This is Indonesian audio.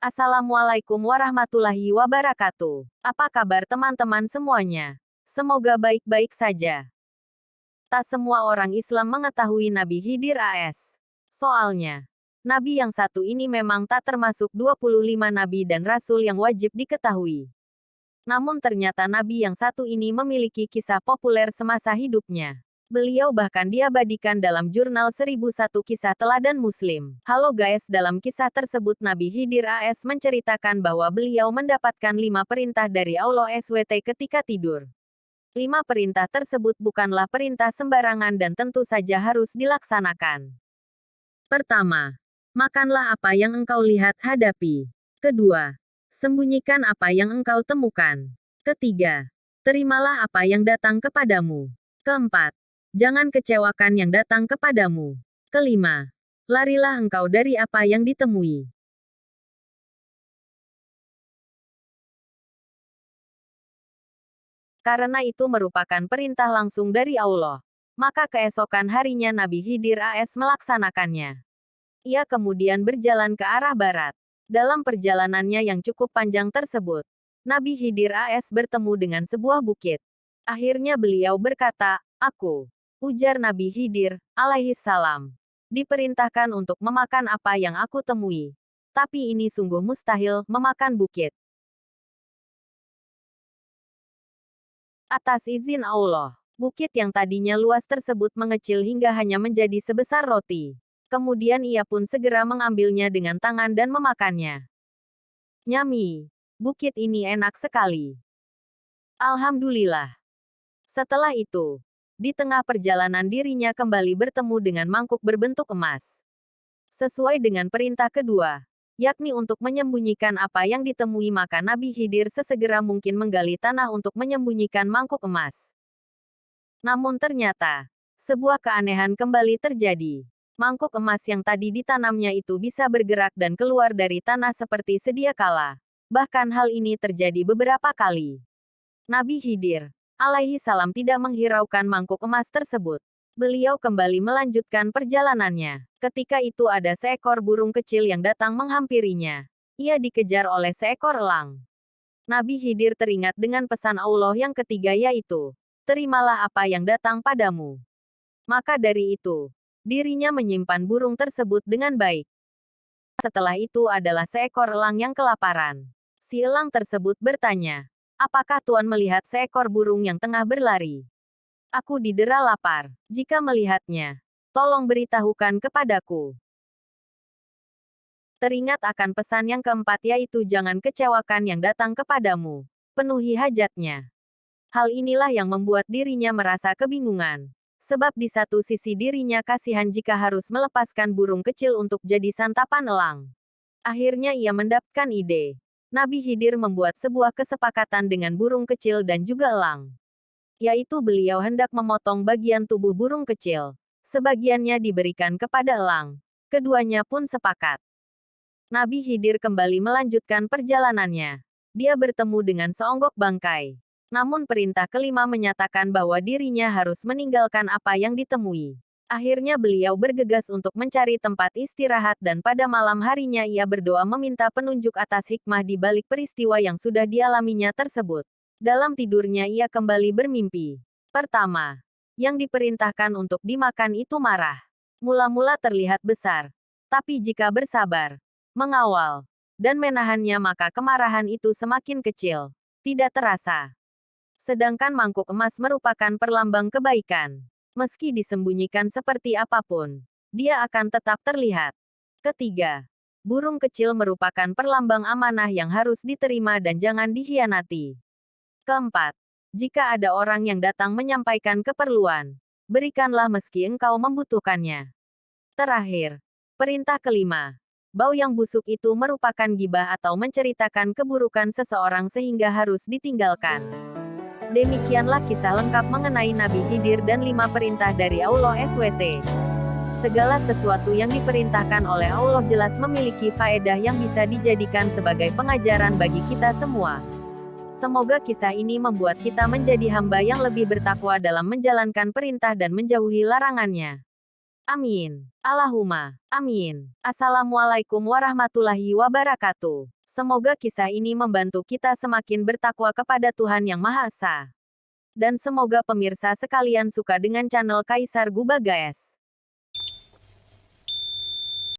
Assalamualaikum warahmatullahi wabarakatuh. Apa kabar teman-teman semuanya? Semoga baik-baik saja. Tak semua orang Islam mengetahui Nabi Khidir AS. Soalnya, Nabi yang satu ini memang tak termasuk 25 Nabi dan Rasul yang wajib diketahui. Namun ternyata Nabi yang satu ini memiliki kisah populer semasa hidupnya. Beliau bahkan diabadikan dalam jurnal 1001 Kisah Teladan Muslim. Halo guys, dalam kisah tersebut Nabi Khidir AS menceritakan bahwa beliau mendapatkan 5 perintah dari Allah SWT ketika tidur. 5 perintah tersebut bukanlah perintah sembarangan dan tentu saja harus dilaksanakan. Pertama, makanlah apa yang engkau lihat hadapi. Kedua, sembunyikan apa yang engkau temukan. Ketiga, terimalah apa yang datang kepadamu. Keempat, jangan kecewakan yang datang kepadamu. Kelima, larilah engkau dari apa yang ditemui. Karena itu merupakan perintah langsung dari Allah. Maka keesokan harinya Nabi Khidir AS melaksanakannya. Ia kemudian berjalan ke arah barat. Dalam perjalanannya yang cukup panjang tersebut, Nabi Khidir AS bertemu dengan sebuah bukit. Akhirnya beliau berkata, ujar Nabi Khidir, alaihi salam, diperintahkan untuk memakan apa yang aku temui. Tapi ini sungguh mustahil, memakan bukit. Atas izin Allah, bukit yang tadinya luas tersebut mengecil hingga hanya menjadi sebesar roti. Kemudian ia pun segera mengambilnya dengan tangan dan memakannya. Nyami, bukit ini enak sekali. Alhamdulillah. Setelah itu, di tengah perjalanan dirinya kembali bertemu dengan mangkuk berbentuk emas. Sesuai dengan perintah kedua, yakni untuk menyembunyikan apa yang ditemui, maka Nabi Khidir sesegera mungkin menggali tanah untuk menyembunyikan mangkuk emas. Namun ternyata, sebuah keanehan kembali terjadi. Mangkuk emas yang tadi ditanamnya itu bisa bergerak dan keluar dari tanah seperti sedia kala. Bahkan hal ini terjadi beberapa kali. Nabi Khidir alaihi salam tidak menghiraukan mangkuk emas tersebut. Beliau kembali melanjutkan perjalanannya. Ketika itu ada seekor burung kecil yang datang menghampirinya. Ia dikejar oleh seekor elang. Nabi Khidir teringat dengan pesan Allah yang ketiga, yaitu, terimalah apa yang datang padamu. Maka dari itu, dirinya menyimpan burung tersebut dengan baik. Setelah itu adalah seekor elang yang kelaparan. Si elang tersebut bertanya, apakah Tuan melihat seekor burung yang tengah berlari? Aku didera lapar. Jika melihatnya, tolong beritahukan kepadaku. Teringat akan pesan yang keempat, yaitu jangan kecewakan yang datang kepadamu. Penuhi hajatnya. Hal inilah yang membuat dirinya merasa kebingungan. Sebab di satu sisi dirinya kasihan jika harus melepaskan burung kecil untuk jadi santapan elang. Akhirnya ia mendapatkan ide. Nabi Khidir membuat sebuah kesepakatan dengan burung kecil dan juga elang. Yaitu beliau hendak memotong bagian tubuh burung kecil. Sebagiannya diberikan kepada elang. Keduanya pun sepakat. Nabi Khidir kembali melanjutkan perjalanannya. Dia bertemu dengan seonggok bangkai. Namun perintah kelima menyatakan bahwa dirinya harus meninggalkan apa yang ditemui. Akhirnya beliau bergegas untuk mencari tempat istirahat dan pada malam harinya ia berdoa meminta penunjuk atas hikmah di balik peristiwa yang sudah dialaminya tersebut. Dalam tidurnya ia kembali bermimpi. Pertama, yang diperintahkan untuk dimakan itu marah. Mula-mula terlihat besar. Tapi jika bersabar, mengawal, dan menahannya maka kemarahan itu semakin kecil. Tidak terasa. Sedangkan mangkuk emas merupakan perlambang kebaikan. Meski disembunyikan seperti apapun, dia akan tetap terlihat. Ketiga, burung kecil merupakan perlambang amanah yang harus diterima dan jangan dikhianati. Keempat, jika ada orang yang datang menyampaikan keperluan, berikanlah meski engkau membutuhkannya. Terakhir, perintah kelima, bau yang busuk itu merupakan gibah atau menceritakan keburukan seseorang sehingga harus ditinggalkan. Demikianlah kisah lengkap mengenai Nabi Khidir dan 5 perintah dari Allah SWT. Segala sesuatu yang diperintahkan oleh Allah jelas memiliki faedah yang bisa dijadikan sebagai pengajaran bagi kita semua. Semoga kisah ini membuat kita menjadi hamba yang lebih bertakwa dalam menjalankan perintah dan menjauhi larangannya. Amin. Allahumma. Amin. Assalamualaikum warahmatullahi wabarakatuh. Semoga kisah ini membantu kita semakin bertakwa kepada Tuhan Yang Maha Esa. Dan semoga pemirsa sekalian suka dengan channel Kaisar Gubba guys.